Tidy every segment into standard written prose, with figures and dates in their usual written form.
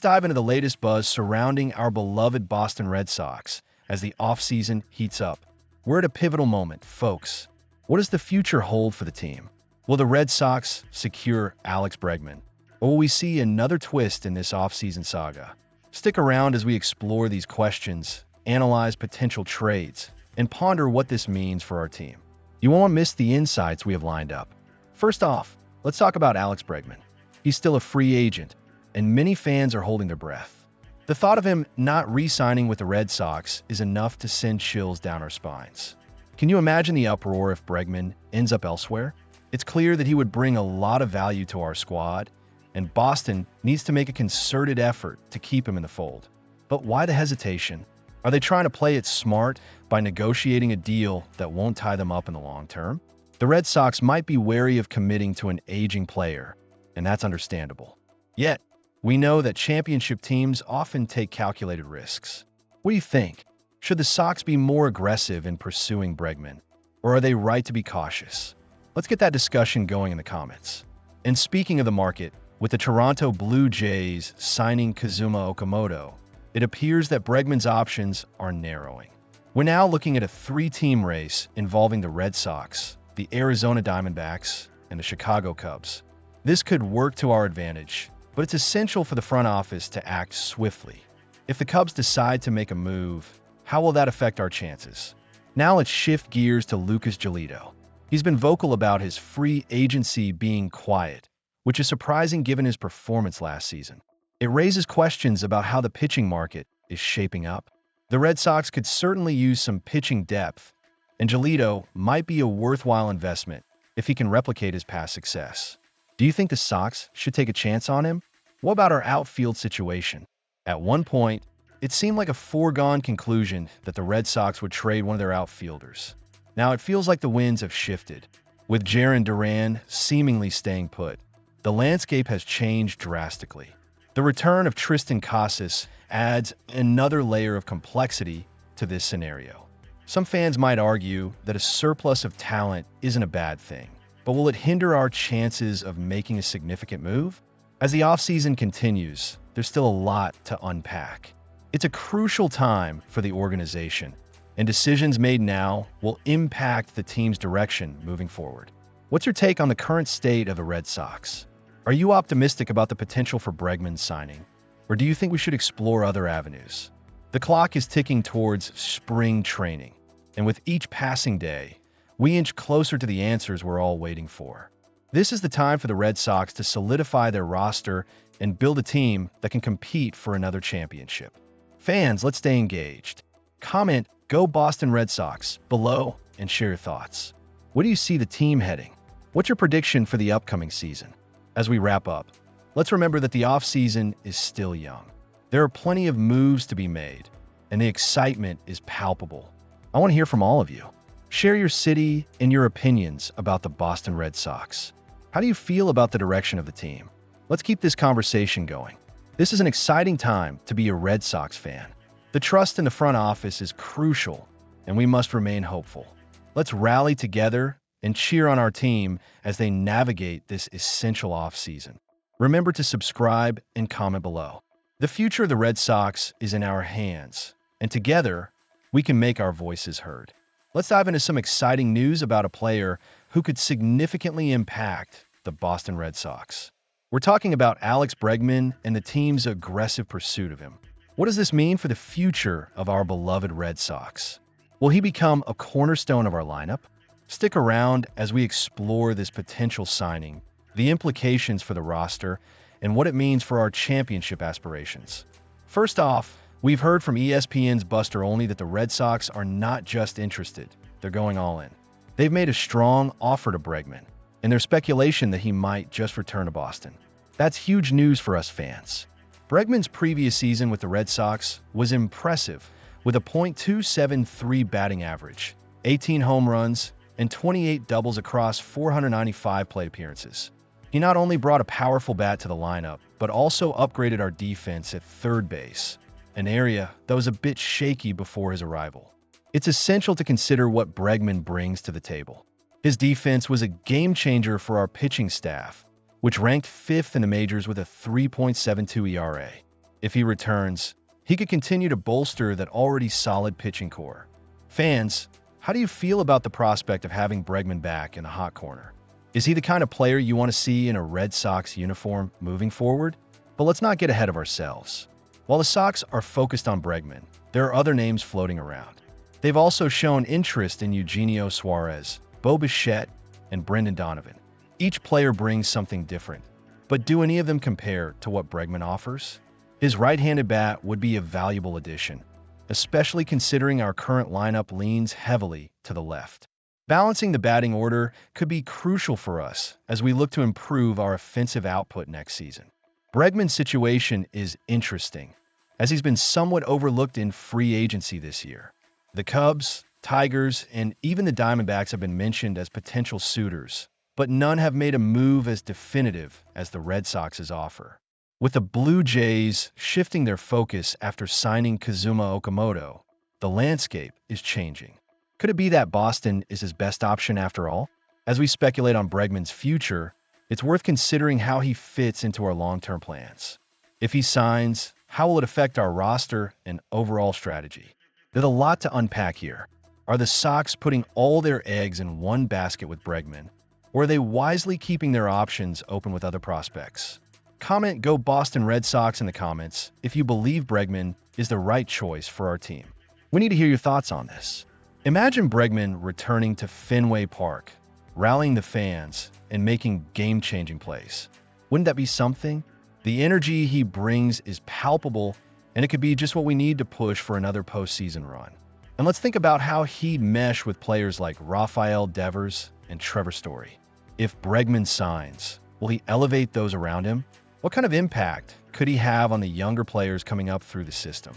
dive into the latest buzz surrounding our beloved Boston Red Sox as the offseason heats up. We're at a pivotal moment, folks. What does the future hold for the team? Will the Red Sox secure Alex Bregman? Or will we see another twist in this offseason saga? Stick around as we explore these questions, analyze potential trades, and ponder what this means for our team. You won't miss the insights we have lined up. First off, let's talk about Alex Bregman. He's still a free agent, and many fans are holding their breath. The thought of him not re-signing with the Red Sox is enough to send chills down our spines. Can you imagine the uproar if Bregman ends up elsewhere? It's clear that he would bring a lot of value to our squad, and Boston needs to make a concerted effort to keep him in the fold. But why the hesitation? Are they trying to play it smart by negotiating a deal that won't tie them up in the long term? The Red Sox might be wary of committing to an aging player, and that's understandable. Yet, we know that championship teams often take calculated risks. What do you think? Should the Sox be more aggressive in pursuing Bregman, or are they right to be cautious? Let's get that discussion going in the comments. And speaking of the market, with the Toronto Blue Jays signing Kazuma Okamoto, it appears that Bregman's options are narrowing. We're now looking at a three-team race involving the Red Sox, the Arizona Diamondbacks, and the Chicago Cubs. This could work to our advantage, but it's essential for the front office to act swiftly. If the Cubs decide to make a move, how will that affect our chances? Now let's shift gears to Lucas Giolito. He's been vocal about his free agency being quiet, which is surprising given his performance last season. It raises questions about how the pitching market is shaping up. The Red Sox could certainly use some pitching depth, and Giolito might be a worthwhile investment if he can replicate his past success. Do you think the Sox should take a chance on him? What about our outfield situation? At one point, it seemed like a foregone conclusion that the Red Sox would trade one of their outfielders. Now it feels like the winds have shifted. With Jarren Duran seemingly staying put, the landscape has changed drastically. The return of Tristan Casas adds another layer of complexity to this scenario. Some fans might argue that a surplus of talent isn't a bad thing, but will it hinder our chances of making a significant move? As the offseason continues, there's still a lot to unpack. It's a crucial time for the organization, and decisions made now will impact the team's direction moving forward. What's your take on the current state of the Red Sox? Are you optimistic about the potential for Bregman's signing, or do you think we should explore other avenues? The clock is ticking towards spring training, and with each passing day, we inch closer to the answers we're all waiting for. This is the time for the Red Sox to solidify their roster and build a team that can compete for another championship. Fans, let's stay engaged. Comment, "Go Boston Red Sox," below and share your thoughts. Where do you see the team heading? What's your prediction for the upcoming season? As we wrap up, let's remember that the offseason is still young. There are plenty of moves to be made, and the excitement is palpable. I want to hear from all of you. Share your city and your opinions about the Boston Red Sox. How do you feel about the direction of the team? Let's keep this conversation going. This is an exciting time to be a Red Sox fan. The trust in the front office is crucial, and we must remain hopeful. Let's rally together and cheer on our team as they navigate this essential offseason. Remember to subscribe and comment below. The future of the Red Sox is in our hands, and together, we can make our voices heard. Let's dive into some exciting news about a player who could significantly impact the Boston Red Sox. We're talking about Alex Bregman and the team's aggressive pursuit of him. What does this mean for the future of our beloved Red Sox? Will he become a cornerstone of our lineup? Stick around as we explore this potential signing, the implications for the roster, and what it means for our championship aspirations. First off, we've heard from ESPN's Buster Olney that the Red Sox are not just interested, they're going all in. They've made a strong offer to Bregman, and there's speculation that he might just return to Boston. That's huge news for us fans. Bregman's previous season with the Red Sox was impressive, with a .273 batting average, 18 home runs, and 28 doubles across 495 plate appearances. He not only brought a powerful bat to the lineup, but also upgraded our defense at third base, an area that was a bit shaky before his arrival. It's essential to consider what Bregman brings to the table. His defense was a game-changer for our pitching staff, which ranked 5th in the majors with a 3.72 ERA. If he returns, he could continue to bolster that already solid pitching core. Fans, how do you feel about the prospect of having Bregman back in the hot corner? Is he the kind of player you want to see in a Red Sox uniform moving forward? But let's not get ahead of ourselves. While the Sox are focused on Bregman, there are other names floating around. They've also shown interest in Eugenio Suarez, Bo Bichette, and Brendan Donovan. Each player brings something different, but do any of them compare to what Bregman offers? His right-handed bat would be a valuable addition, especially considering our current lineup leans heavily to the left. Balancing the batting order could be crucial for us as we look to improve our offensive output next season. Bregman's situation is interesting, as he's been somewhat overlooked in free agency this year. The Cubs, Tigers, and even the Diamondbacks have been mentioned as potential suitors, but none have made a move as definitive as the Red Sox's offer. With the Blue Jays shifting their focus after signing Kazuma Okamoto, the landscape is changing. Could it be that Boston is his best option after all? As we speculate on Bregman's future, it's worth considering how he fits into our long-term plans. If he signs, how will it affect our roster and overall strategy? There's a lot to unpack here. Are the Sox putting all their eggs in one basket with Bregman, or are they wisely keeping their options open with other prospects? Comment "Go Boston Red Sox" in the comments if you believe Bregman is the right choice for our team. We need to hear your thoughts on this. Imagine Bregman returning to Fenway Park, rallying the fans, and making game-changing plays. Wouldn't that be something? The energy he brings is palpable, and it could be just what we need to push for another postseason run. And let's think about how he'd mesh with players like Rafael Devers and Trevor Story. If Bregman signs, will he elevate those around him? What kind of impact could he have on the younger players coming up through the system?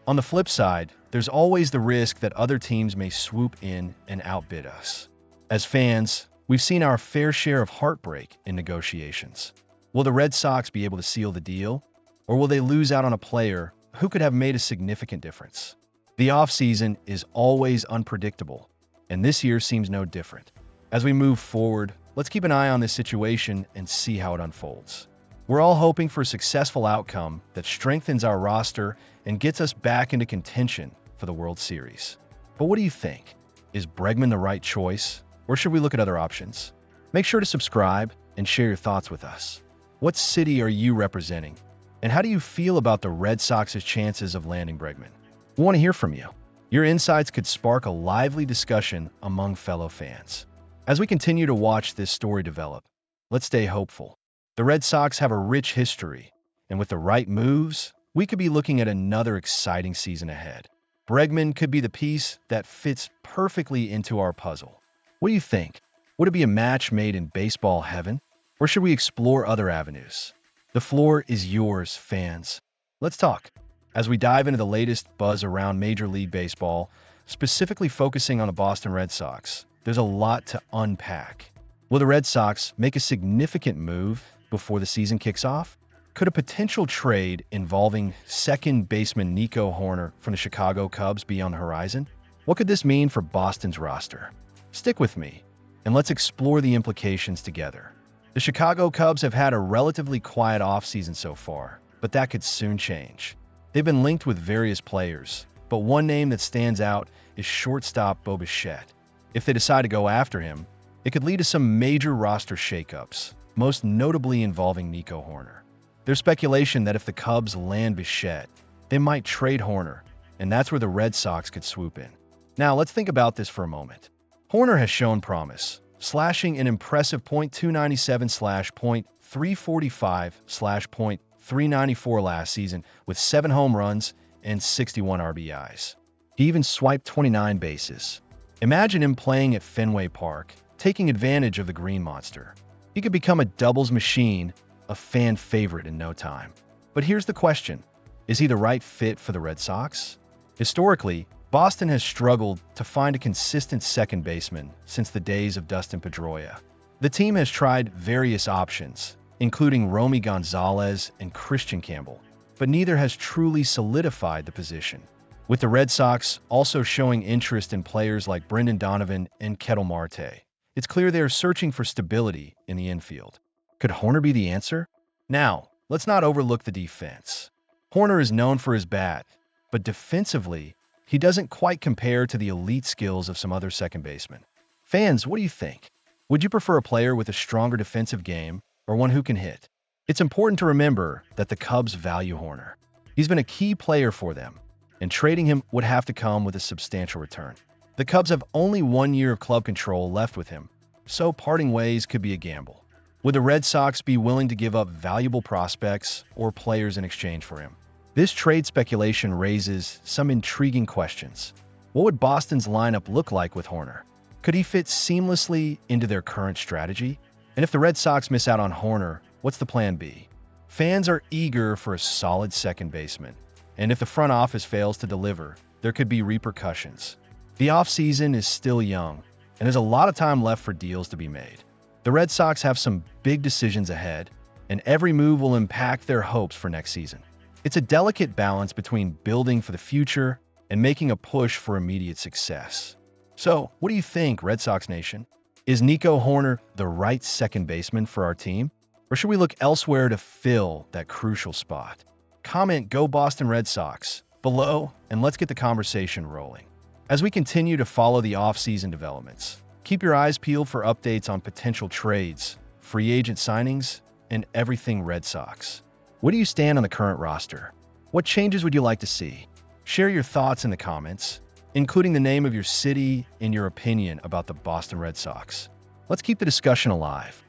On the flip side, there's always the risk that other teams may swoop in and outbid us. As fans, we've seen our fair share of heartbreak in negotiations. Will the Red Sox be able to seal the deal, or will they lose out on a player who could have made a significant difference? The offseason is always unpredictable, and this year seems no different. As we move forward, let's keep an eye on this situation and see how it unfolds. We're all hoping for a successful outcome that strengthens our roster and gets us back into contention for the World Series. But what do you think? Is Bregman the right choice, or should we look at other options? Make sure to subscribe and share your thoughts with us. What city are you representing? And how do you feel about the Red Sox's chances of landing Bregman? We want to hear from you. Your insights could spark a lively discussion among fellow fans. As we continue to watch this story develop, let's stay hopeful. The Red Sox have a rich history, and with the right moves, we could be looking at another exciting season ahead. Bregman could be the piece that fits perfectly into our puzzle. What do you think? Would it be a match made in baseball heaven, or should we explore other avenues? The floor is yours, fans. Let's talk. As we dive into the latest buzz around Major League Baseball, specifically focusing on the Boston Red Sox, there's a lot to unpack. Will the Red Sox make a significant move before the season kicks off? Could a potential trade involving second baseman Nico Hoerner from the Chicago Cubs be on the horizon? What could this mean for Boston's roster? Stick with me, and let's explore the implications together. The Chicago Cubs have had a relatively quiet offseason so far, but that could soon change. They've been linked with various players, but one name that stands out is shortstop Bo Bichette. If they decide to go after him, it could lead to some major roster shakeups, most notably involving Nico Hoerner. There's speculation that if the Cubs land Bichette, they might trade Hoerner, and that's where the Red Sox could swoop in. Now, let's think about this for a moment. Hoerner has shown promise, slashing an impressive .297/, .345/, .394 last season with 7 home runs and 61 RBIs. He even swiped 29 bases. Imagine him playing at Fenway Park, taking advantage of the Green Monster. He could become a doubles machine, a fan favorite in no time. But here's the question. Is he the right fit for the Red Sox? Historically, Boston has struggled to find a consistent second baseman since the days of Dustin Pedroia. The team has tried various options, including Romy Gonzalez and Christian Campbell, but neither has truly solidified the position. With the Red Sox also showing interest in players like Brendan Donovan and Ketel Marte, it's clear they are searching for stability in the infield. Could Hoerner be the answer? Now, let's not overlook the defense. Horner is known for his bat, but defensively, he doesn't quite compare to the elite skills of some other second basemen. Fans, what do you think? Would you prefer a player with a stronger defensive game or one who can hit? It's important to remember that the Cubs value Horner. He's been a key player for them, and trading him would have to come with a substantial return. The Cubs have only 1 year of club control left with him, so parting ways could be a gamble. Would the Red Sox be willing to give up valuable prospects or players in exchange for him? This trade speculation raises some intriguing questions. What would Boston's lineup look like with Horner? Could he fit seamlessly into their current strategy? And if the Red Sox miss out on Horner, what's the plan B? Fans are eager for a solid second baseman, and if the front office fails to deliver, there could be repercussions. The offseason is still young, and there's a lot of time left for deals to be made. The Red Sox have some big decisions ahead, and every move will impact their hopes for next season. It's a delicate balance between building for the future and making a push for immediate success. So, what do you think, Red Sox Nation? Is Nico Horner the right second baseman for our team? Or should we look elsewhere to fill that crucial spot? Comment "Go Boston Red Sox" below, and let's get the conversation rolling. As we continue to follow the off-season developments, keep your eyes peeled for updates on potential trades, free agent signings, and everything Red Sox. Where do you stand on the current roster? What changes would you like to see? Share your thoughts in the comments, including the name of your city and your opinion about the Boston Red Sox. Let's keep the discussion alive.